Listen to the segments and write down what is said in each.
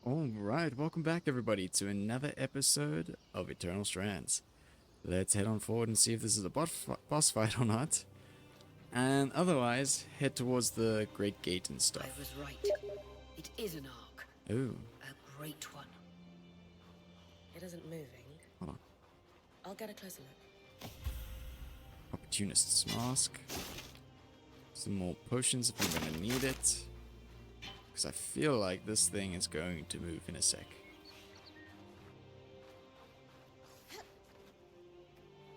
Alright, welcome back everybody to another episode of Eternal Strands. Let's head on forward and see if this is a boss fight or not. And otherwise, head towards the Great Gate and stuff. I was right. It is an arc. Oh, A great one. It isn't moving. hold on. I'll get a closer look. Opportunist's Mask. Some more potions if I'm gonna need it. Because I feel like this thing is going to move in a sec.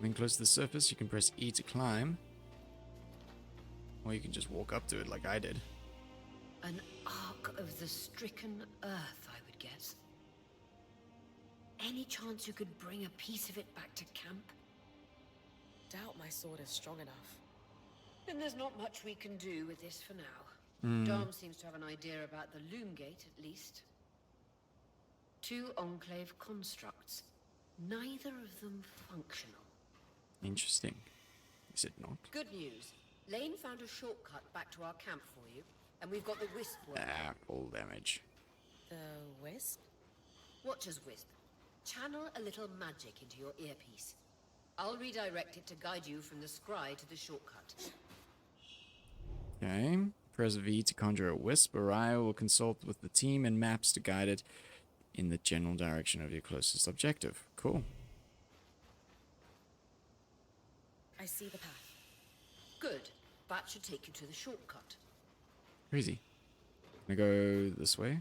When close to the surface, you can press E to climb. Or you can just walk up to it like I did. An arc of the stricken earth, I would guess. Any chance you could bring a piece of it back to camp? Doubt my sword is strong enough. Then there's not much we can do with this for now. Dom seems to have an idea about the loom gate, at least. 2 Enclave constructs. Neither of them functional. Interesting. Is it not? Good news. Lane found a shortcut back to our camp for you, and we've got the wisp working. Ah, full damage. The wisp? Watch as wisp. Channel a little magic into your earpiece. I'll redirect it to guide you from the scry to the shortcut. Okay. Press V to conjure a wisp, or I will consult with the team and maps to guide it in the general direction of your closest objective. Cool. I see the path. Good. That should take you to the shortcut. Crazy. Can I go this way?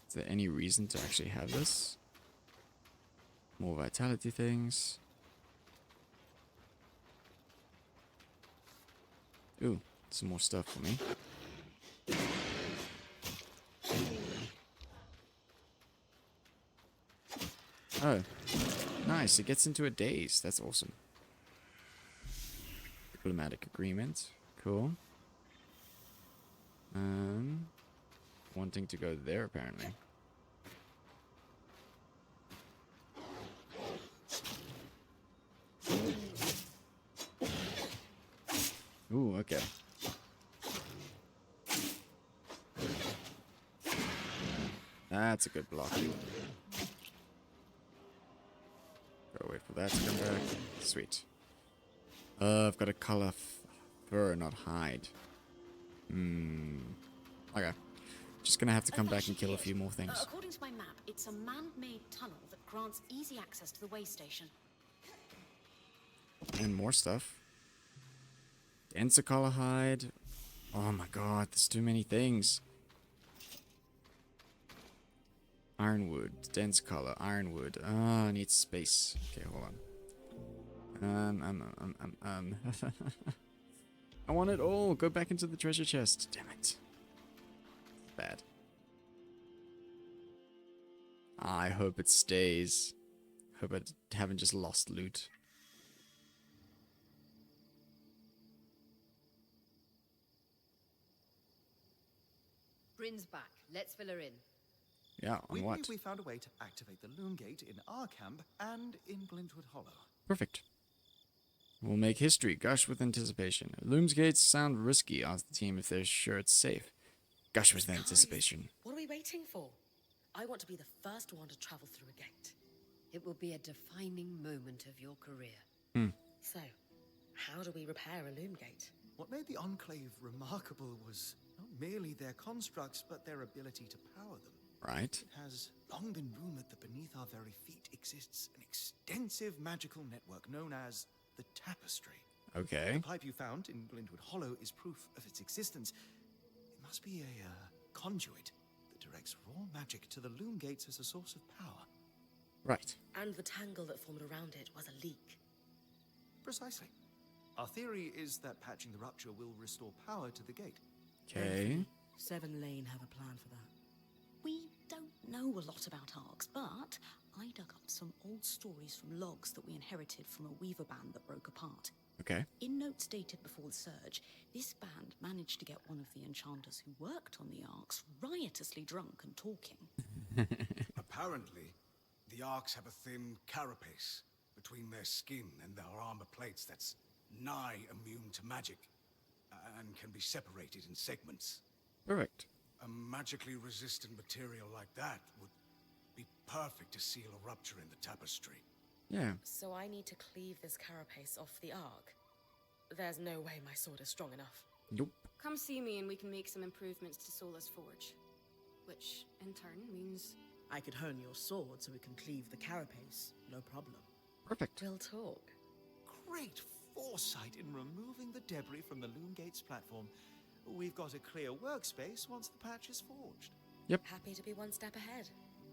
Is there any reason to actually have this? More vitality things. Ooh, some more stuff for me. Oh, nice. It gets into a daze. That's awesome. Diplomatic agreement. Cool. Wanting to go there, apparently. Ooh, okay. That's a good block. Gotta wait for that to come back. Sweet. I've got to color fur, not hide. Okay. Just gonna have to come back and kill a few more things. According to my map, it's a man-made tunnel that grants easy access to the way station. And more stuff. Denser color hide. Oh my god, there's too many things. Ironwood, dense color, ironwood. Ah, I need space. Okay, hold on. I want it all. Go back into the treasure chest. Damn it. Bad. I hope it stays. Hope I haven't just lost loot. Brynn's back. Let's fill her in. Yeah, We on what? believe we found a way to activate the loom gate in our camp and in Glintwood Hollow. Perfect. We'll make history. Gush with anticipation. Loom's gates sound risky. Ask the team if they're sure it's safe. Gush with anticipation. What are we waiting for? I want to be the first one to travel through a gate. It will be a defining moment of your career. So, how do we repair a loom gate? What made the Enclave remarkable was not merely their constructs, but their ability to power them. Right. It has long been rumored that beneath our very feet exists an extensive magical network known as the Tapestry. Okay. The pipe you found in Glintwood Hollow is proof of its existence. It must be a conduit that directs raw magic to the loom gates as a source of power. Right. And the tangle that formed around it was a leak. Precisely. Our theory is that patching the rupture will restore power to the gate. Okay. Seven Lane have a plan for that. We don't know a lot about arcs, but I dug up some old stories from logs that we inherited from a weaver band that broke apart. Okay. In notes dated before the surge, this band managed to get one of the enchanters who worked on the arcs riotously drunk and talking. Apparently, the arcs have a thin carapace between their skin and their armor plates that's nigh immune to magic, and can be separated in segments. Perfect. A magically resistant material like that would be perfect to seal a rupture in the tapestry. Yeah. So I need to cleave this carapace off the arc. There's no way my sword is strong enough. Nope. Come see me and we can make some improvements to Sola's forge. Which, in turn, means... I could hone your sword so we can cleave the carapace. No problem. Perfect. We'll talk. Great foresight in removing the debris from the Loom Gates platform. We've got a clear workspace once the patch is forged. Happy to be one step ahead.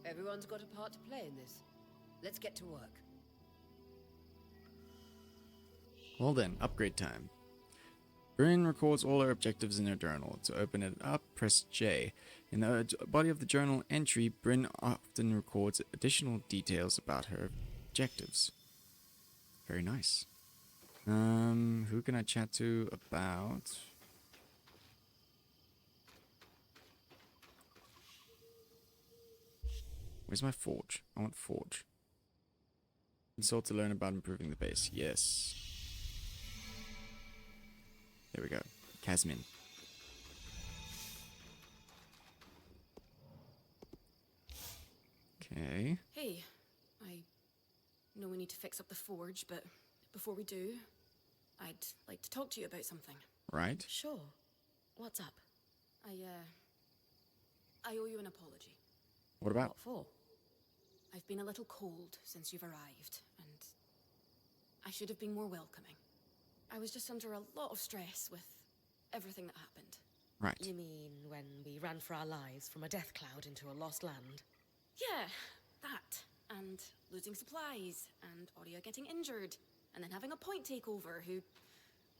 Everyone's got a part to play in this. Let's get to work. Well then, upgrade time. Brynn records all her objectives in her journal. To open it up, press J. In the body of the journal entry, Brynn often records additional details about her objectives. Very nice. Who can I chat to about... Where's my forge? I want the forge. Consult to learn about improving the base. Yes. There we go. Casmin. Okay. Hey, I know we need to fix up the forge, but before we do, I'd like to talk to you about something. Right. Sure. What's up? I owe you an apology. What about? What for? I've been a little cold since you've arrived, and I should have been more welcoming. I was just under a lot of stress with everything that happened. Right. You mean when we ran for our lives from a death cloud into a lost land? Yeah, that. And losing supplies, and Aurea getting injured, and then having a point takeover who...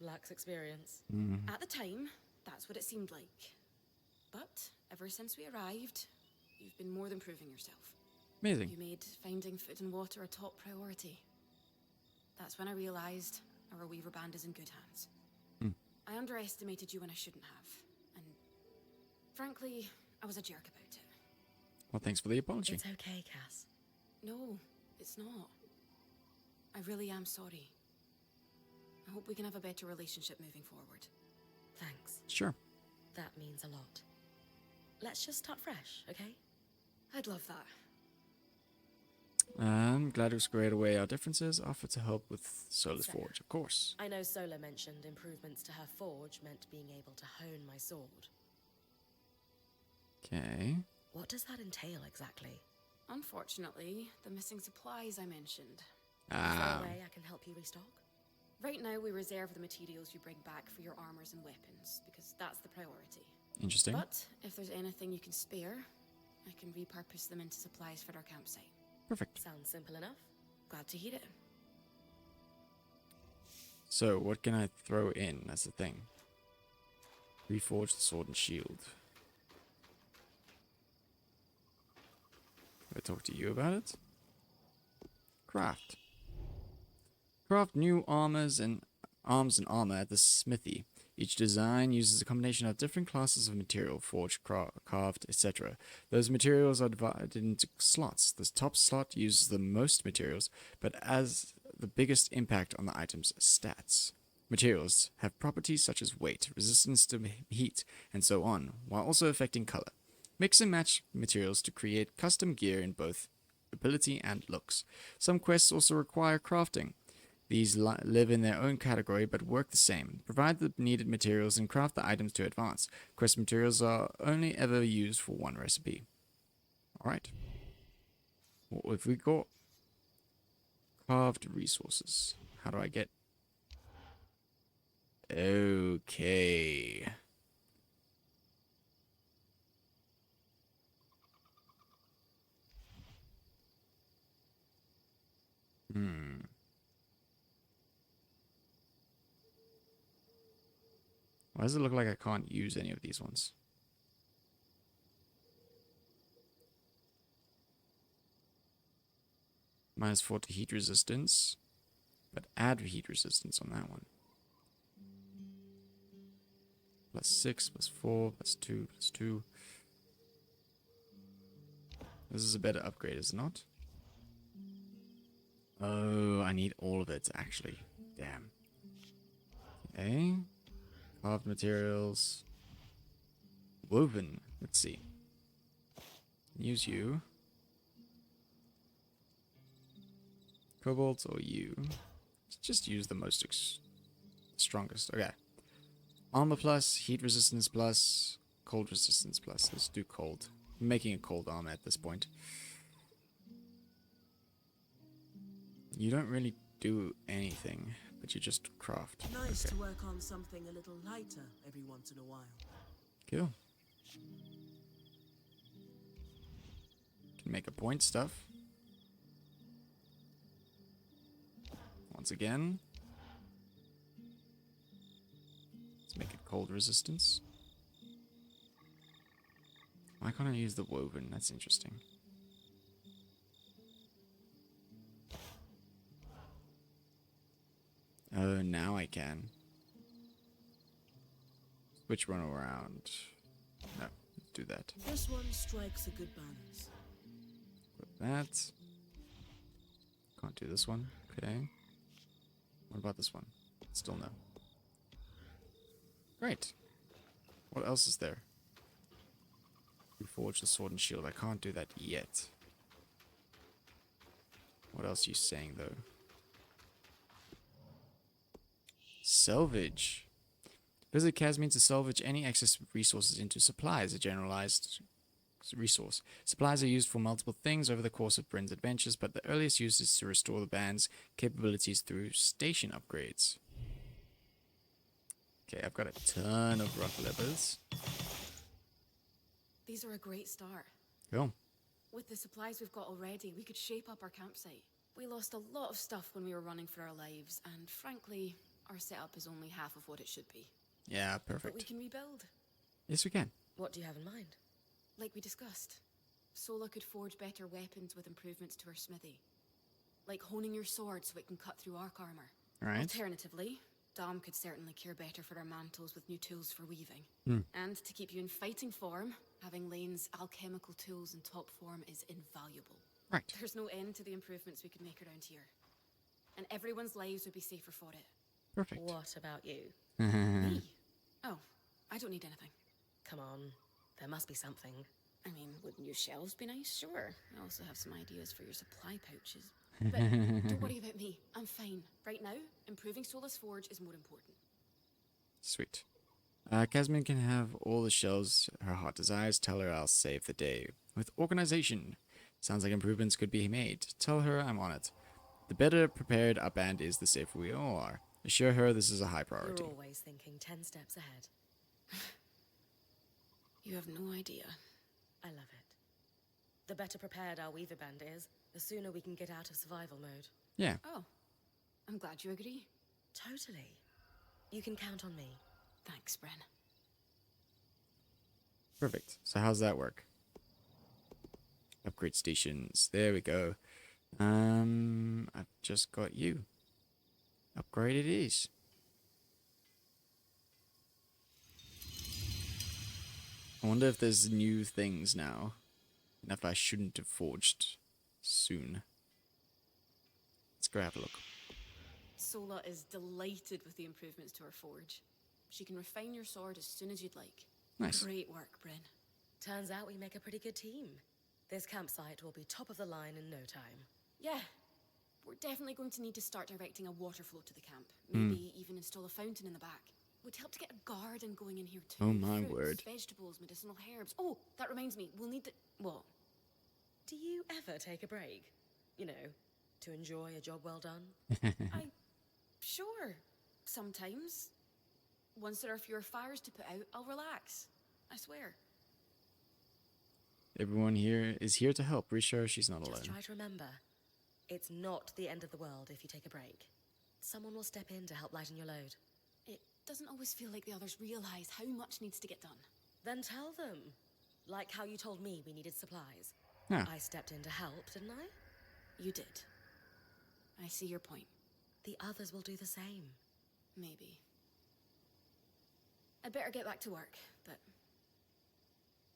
Lacks experience. At the time, that's what it seemed like. But ever since we arrived, you've been more than proving yourself. Amazing. You made finding food and water a top priority. That's when I realized our Weaver Band is in good hands. I underestimated you when I shouldn't have. And frankly, I was a jerk about it. Well, thanks for the apology. It's okay, Cass. No, it's not. I really am sorry. I hope we can have a better relationship moving forward. Thanks. Sure. That means a lot. Let's just start fresh, okay? I'd love that. I'm glad to squared away our differences. Offer to help with Sola's Fair. forge, of course. I know Sola mentioned improvements to her forge meant being able to hone my sword. Okay. What does that entail exactly? Unfortunately, the missing supplies I mentioned. Is there a way I can help you restock? Right now, we reserve the materials you bring back for your armors and weapons, because that's the priority. Interesting. But if there's anything you can spare, I can repurpose them into supplies for our campsite. Perfect. Sounds simple enough. Glad to hear it. So, what can I throw in as a thing? Reforge the sword and shield. Can I talk to you about it? Craft. Craft new arms and armor at the smithy. Each design uses a combination of different classes of material, forged, carved, etc. Those materials are divided into slots. The top slot uses the most materials, but has the biggest impact on the item's stats. Materials have properties such as weight, resistance to heat, and so on, while also affecting color. Mix and match materials to create custom gear in both ability and looks. Some quests also require crafting. These live in their own category but work the same. Provide the needed materials and craft the items to advance. Quest materials are only ever used for one recipe. Alright. What have we got? Carved resources. How do I get... Okay. Why does it look like I can't use any of these ones? -4 to heat resistance, but add heat resistance on that one. +6, +4, +2, +2. This is a better upgrade, is it not? Oh, I need all of it, actually. Damn. Okay. Carved materials. Woven. Let's see. Use you. Cobalt or you. Let's just use the most strongest. Okay. Armor plus, heat resistance plus, cold resistance plus. Let's do cold. I'm making a cold armor at this point. You don't really do anything, but you just craft. Nice Okay. to work on something a little lighter every once in a while. Cool. Can make a point stuff. Once again. Let's make it cold resistance. Why can't I use the woven? That's interesting. Oh, now I can. Switch one around. No, do that. This one strikes a good balance. Put that. Can't do this one. Okay. What about this one? Still no. Great. What else is there? Reforge the sword and shield. I can't do that yet. What else are you saying though? Salvage. Visit Casmine to salvage any excess resources into supplies, a generalized resource. Supplies are used for multiple things over the course of Brynn's adventures, but the earliest use is to restore the band's capabilities through station upgrades. Okay, I've got a ton of rough levers. These are a great start. Cool. With the supplies we've got already, we could shape up our campsite. We lost a lot of stuff when we were running for our lives, and frankly, our setup is only half of what it should be. Yeah, But we perfect. can rebuild. Yes, we can. What do you have in mind? Like we discussed, Sola could forge better weapons with improvements to her smithy. Like honing your sword so it can cut through arc armor. Alright. Alternatively, Dom could certainly cure better for our mantles with new tools for weaving. And to keep you in fighting form, having Lane's alchemical tools in top form is invaluable. Right. There's no end to the improvements we could make around here. And everyone's lives would be safer for it. Perfect. What about you? Me? Oh, I don't need anything. Come on, there must be something. I mean, wouldn't your shelves be nice? Sure. I also have some ideas for your supply pouches. But don't worry about me. I'm fine. Right now, improving Sola's forge is more important. Sweet. Casmine can have all the shells her heart desires. Tell her I'll save the day. With organization. Sounds like improvements could be made. Tell her I'm on it. The better prepared our band is, the safer we all are. Assure her this is a high priority. You're always thinking 10 steps ahead. You have no idea. I love it. The better prepared our Weaver Band is, the sooner we can get out of survival mode. Yeah. Oh, I'm glad you agree. Totally. You can count on me. Thanks, Brynn. Perfect. So how's that work? Upgrade stations. There we go. I've just got you. Upgrade it is. I wonder if there's new things now. And if I shouldn't have forged soon. Let's go have a look. Sola is delighted with the improvements to her forge. She can refine your sword as soon as you'd like. Nice. Great work, Brynn. Turns out we make a pretty good team. This campsite will be top of the line in no time. Yeah. We're definitely going to need to start directing a water flow to the camp. Maybe even install a fountain in the back. Would help to get a garden going in here too. Oh my Fruits, word. Vegetables, medicinal herbs. Oh, that reminds me. We'll need the... What? Do you ever take a break? You know, to enjoy a job well done? Sure. Sometimes. Once there are fewer fires to put out, I'll relax. I swear. Everyone here is here to help. Reassure she's not alone. Just try to remember, it's not the end of the world if you take a break. Someone will step in to help lighten your load. It doesn't always feel like the others realize how much needs to get done. Then tell them. Like how you told me we needed supplies. Yeah. I stepped in to help, didn't I? You did. I see your point. The others will do the same. Maybe. I'd better get back to work, but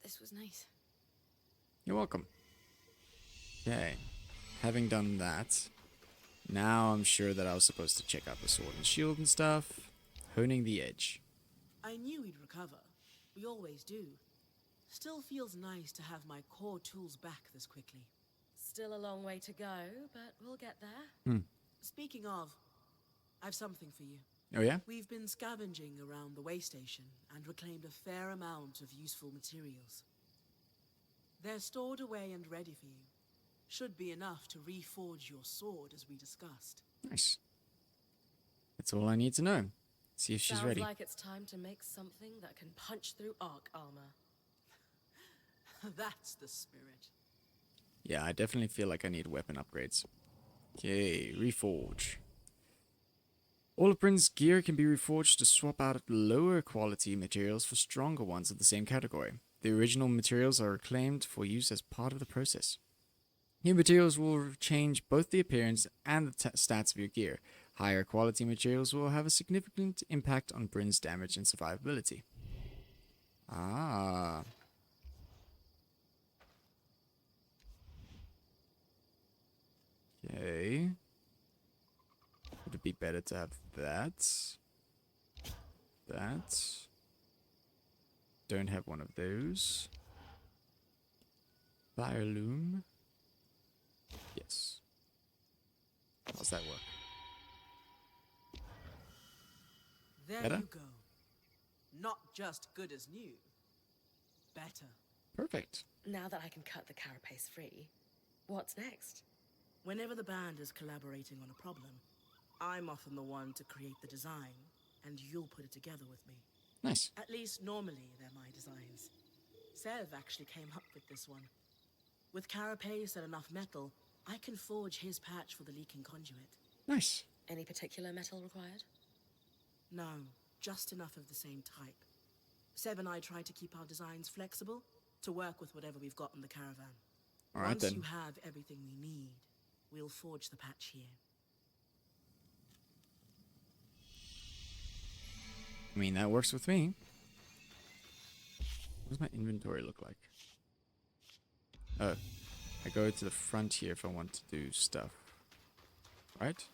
this was nice. You're welcome. Okay. Having done that, now I'm sure that I was supposed to check out the sword and shield and stuff. Honing the edge. I knew he'd recover. We always do. Still feels nice to have my core tools back this quickly. Still a long way to go, but we'll get there. Speaking of, I've something for you. Oh yeah? We've been scavenging around the way station and reclaimed a fair amount of useful materials. They're stored away and ready for you. Should be enough to reforge your sword as we discussed. Nice. That's all I need to know. See if she's Sounds ready. like it's time to make something that can punch through arc armor. That's the spirit. Yeah, I definitely feel like I need weapon upgrades. Okay, reforge. All of Brynn's gear can be reforged to swap out lower quality materials for stronger ones of the same category. The original materials are reclaimed for use as part of the process. New materials will change both the appearance and the stats of your gear. Higher quality materials will have a significant impact on Brynn's damage and survivability. Ah. Okay. Would it be better to have that? That. Don't have one of those. Fire loom. Yes. How's that work? There Better? you go. Not just good as new. Better. Perfect. Now that I can cut the carapace free, what's next? Whenever the band is collaborating on a problem, I'm often the one to create the design, and you'll put it together with me. Nice. At least normally they're my designs. Sev actually came up with this one. With carapace and enough metal, I can forge his patch for the leaking conduit. Nice. Any particular metal required? No, just enough of the same type. Sev and I try to keep our designs flexible to work with whatever we've got in the caravan. All right Once then. you have everything we need, we'll forge the patch here. I mean, that works with me. What does my inventory look like? Oh, I go to the front here if I want to do stuff. Right?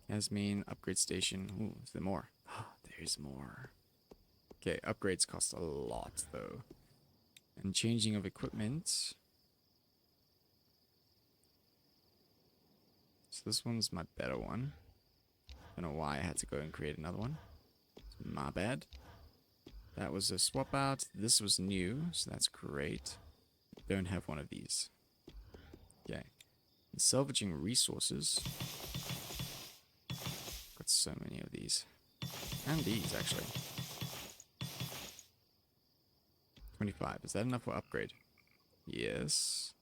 Yasmin, upgrade station. Ooh, is there more? There's more. Okay, upgrades cost a lot though. And changing of equipment. So this one's my better one. Don't know why I had to go and create another one. My bad. That was a swap out. This was new, so that's great. Don't have one of these. Okay. And salvaging resources. Got so many of these. And these, actually. 25. Is that enough for upgrade? Yes.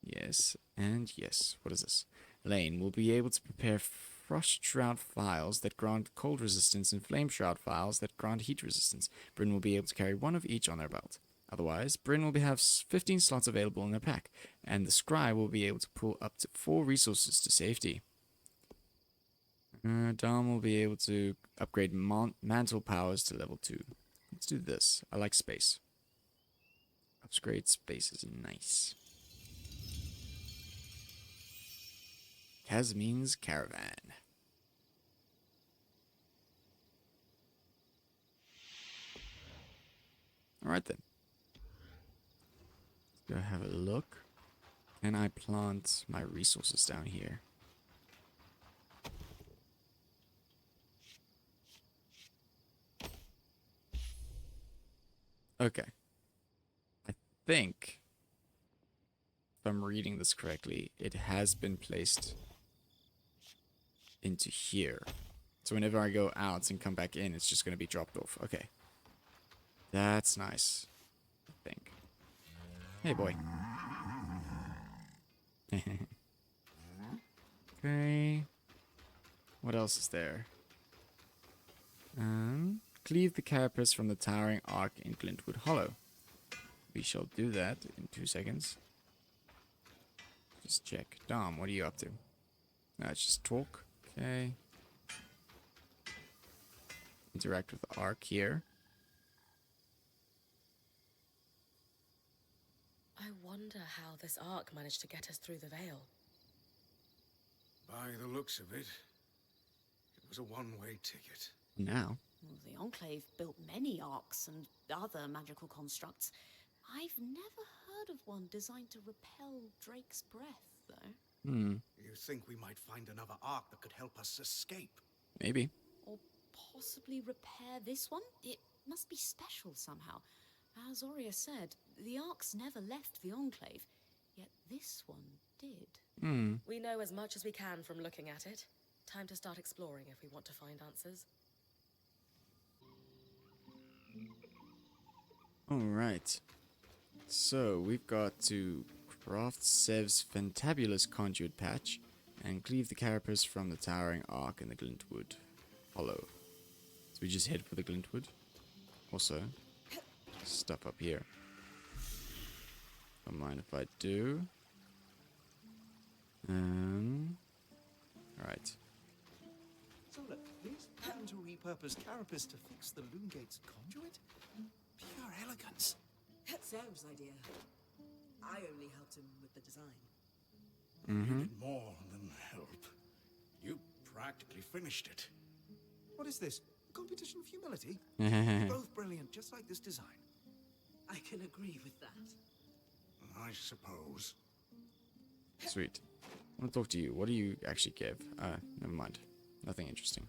Yes. And yes. What is this? Lane will be able to prepare Frost Shroud files that grant cold resistance and Flame Shroud files that grant heat resistance. Brynn will be able to carry one of each on their belt. Otherwise, Brynn will have 15 slots available in their pack, and the Scry will be able to pull up to 4 resources to safety. Dom will be able to upgrade mantle powers to level 2. Let's do this. I like space. Upgrade space is nice. Casmin's Caravan. Alright then. Let's go have a look. Can I plant my resources down here? Okay. I think, if I'm reading this correctly, it has been placed into here. So whenever I go out and come back in, it's just going to be dropped off. Okay. That's nice, I think. Hey, boy. Okay. What else is there? Cleave the carapace from the towering arc in Glintwood Hollow. We shall do that in 2 seconds. Just check. Dom, what are you up to? Let's just talk. Okay. Interact with the arc here. I wonder how this arc managed to get us through the veil. By the looks of it, it was a one-way ticket. Now. Well, the Enclave built many arcs and other magical constructs. I've never heard of one designed to repel Drake's breath, though. You think we might find another arc that could help us escape? Maybe. Or possibly repair this one? It must be special somehow. As Aurea said, the arcs never left the Enclave, yet this one did. We know as much as we can from looking at it. Time to start exploring if we want to find answers. Alright. So, we've got to craft Sev's fantabulous conduit patch and cleave the carapace from the towering arc in the Glintwood Hollow. So we just head for the Glintwood. Also, stuff up here. Don't mind if I do. Alright. So look, these plan to repurpose carapace to fix the Loomgate's conduit? Pure elegance. Sam's idea. I only helped him with the design. You did more than help. You practically finished it. What is this? A competition of humility? Both brilliant, just like this design. I can agree with that. I suppose. Sweet. I want to talk to you. What do you actually give? Never mind. Nothing interesting.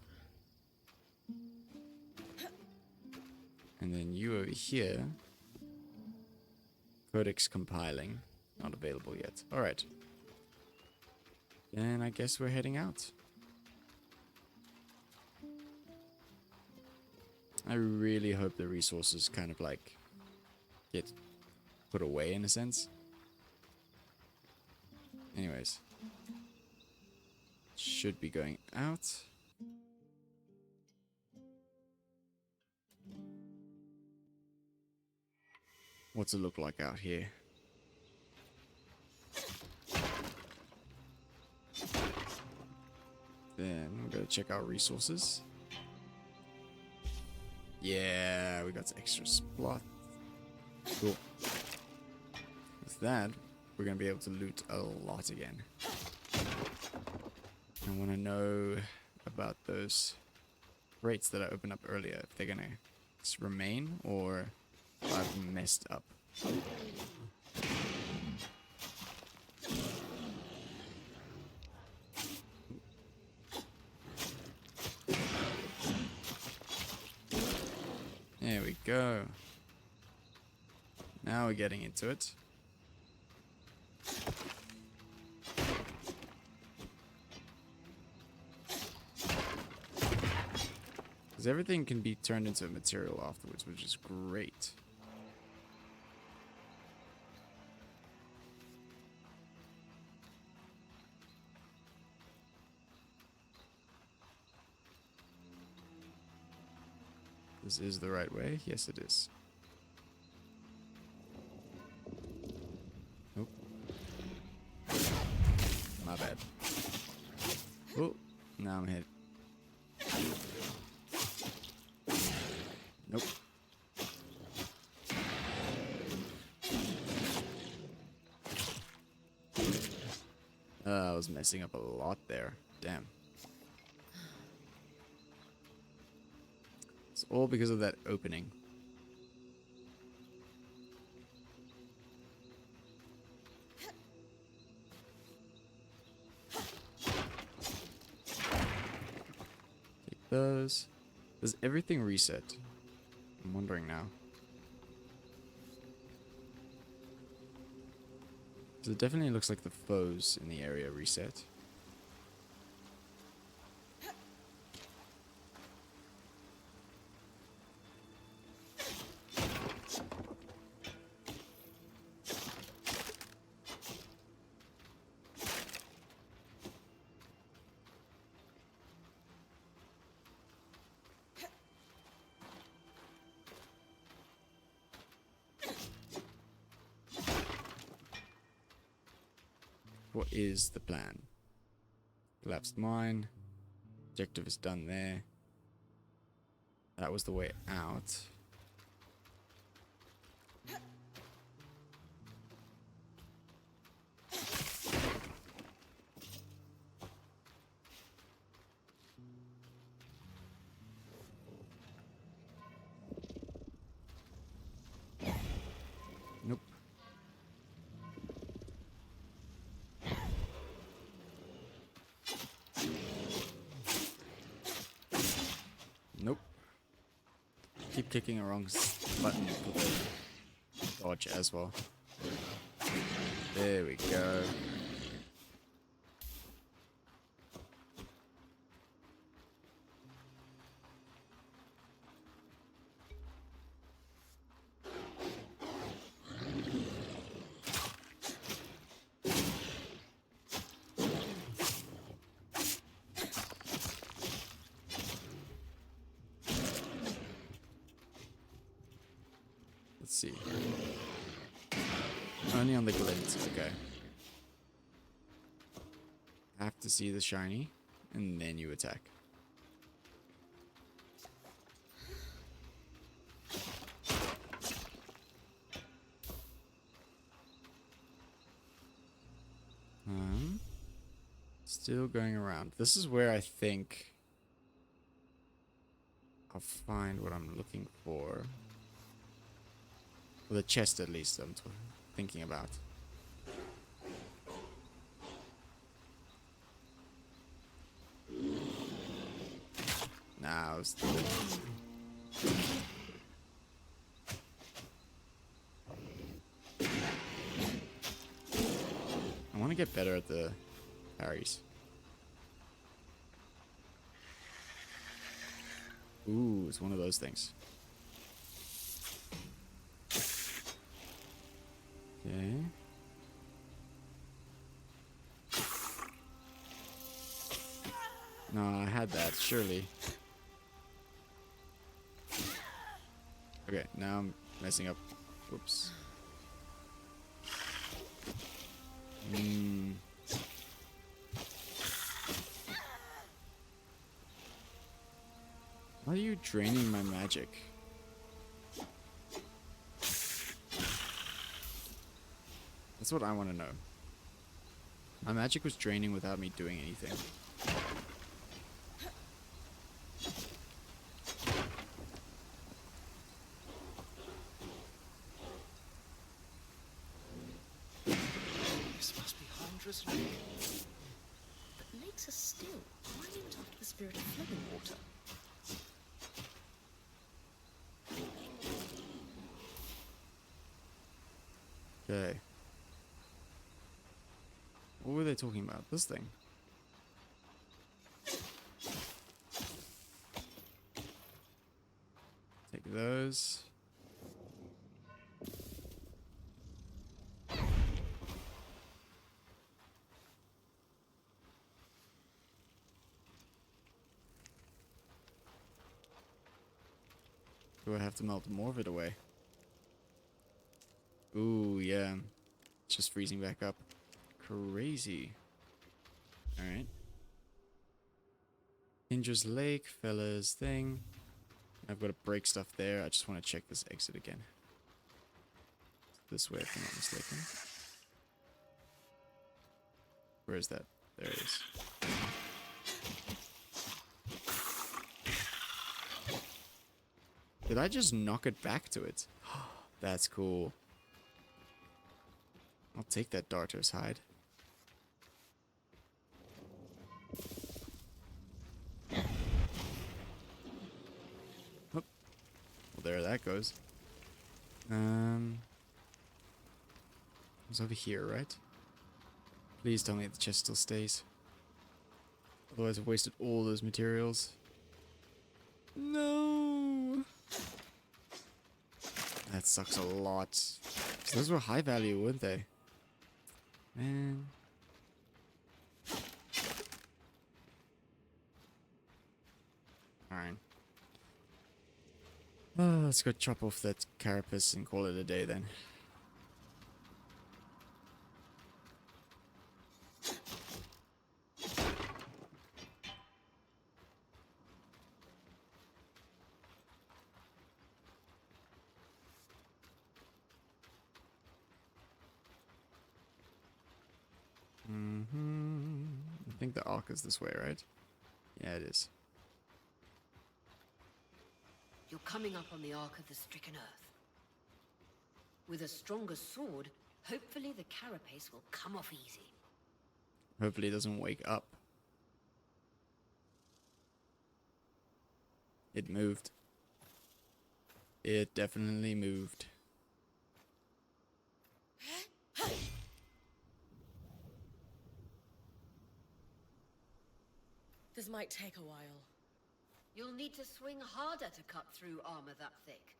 And then you over here. Codex compiling. Not available yet. Alright. Then I guess we're heading out. I really hope the resources kind of like get put away in a sense. Anyways. Should be going out. What's it look like out here? Then we're gonna check our resources. Yeah, we got some extra splot. Cool. With that, we're gonna be able to loot a lot again. I want to know about those rates that I opened up earlier. If they're gonna just remain or if I've messed up. There we go. Now we're getting into it. Because everything can be turned into material afterwards, which is great. This is the right way? Yes, it is. Nope. My bad. Oh, now I'm hit. Nope. I was messing up a lot there. Damn. It's all because of that opening. Take those. Does everything reset? I'm wondering now. So it definitely looks like the foes in the area reset. What is the plan? Collapsed mine. Objective is done there. That was the way out. keep clicking the wrong button for the dodge as well. There we go. Let's see. Only on the glint, okay. Have to see the shiny, and then you attack. Still going around. This is where I think I'll find what I'm looking for. Well, the chest, at least, I'm thinking about. Nah, I was I want to get better at the parries. Ooh, it's one of those things. Okay. No, I had that, surely. Okay, now I'm messing up. Whoops. Why are you draining my magic? That's what I want to know. My magic was draining without me doing anything. This must be Huntress Lake. But lakes are still. Why named after the spirit of flowing water? Okay. What were they talking about? This thing. Take those. Do I have to melt more of it away? Ooh, yeah. It's just freezing back up. Crazy. Alright. Indra's Lake, fella's thing. I've got to break stuff there. I just want to check this exit again. This way, if I'm not mistaken. Where is that? There it is. Did I just knock it back to it? That's cool. I'll take that darter's hide. Oh. Well, there that goes. It's over here, right? Please tell me the chest still stays. Otherwise I've wasted all those materials. No! That sucks a lot. 'Cause those were high value, weren't they? Man. Alright. Let's go chop off that carapace and call it a day then. I think the arc is this way, right? Yeah, it is. You're coming up on the Ark of the Stricken Earth. With a stronger sword, hopefully the carapace will come off easy. Hopefully it doesn't wake up. It moved. It definitely moved. This might take a while. You'll need to swing harder to cut through armor that thick.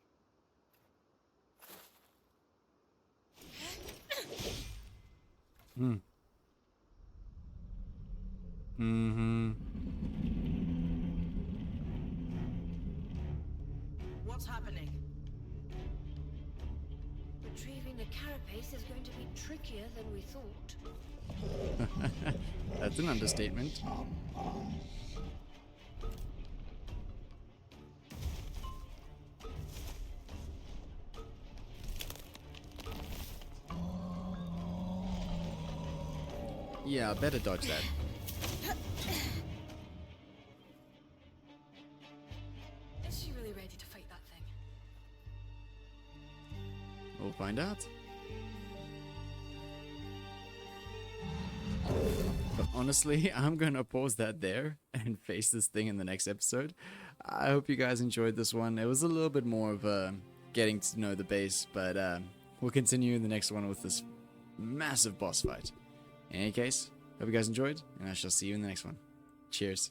What's happening? Retrieving the carapace is going to be trickier than we thought. That's an understatement. Yeah, better dodge that. Is she really ready to fight that thing? We'll find out. But honestly, I'm gonna pause that there and face this thing in the next episode. I hope you guys enjoyed this one. It was a little bit more of a getting to know the base, but we'll continue in the next one with this massive boss fight. In any case, hope you guys enjoyed, and I shall see you in the next one. Cheers.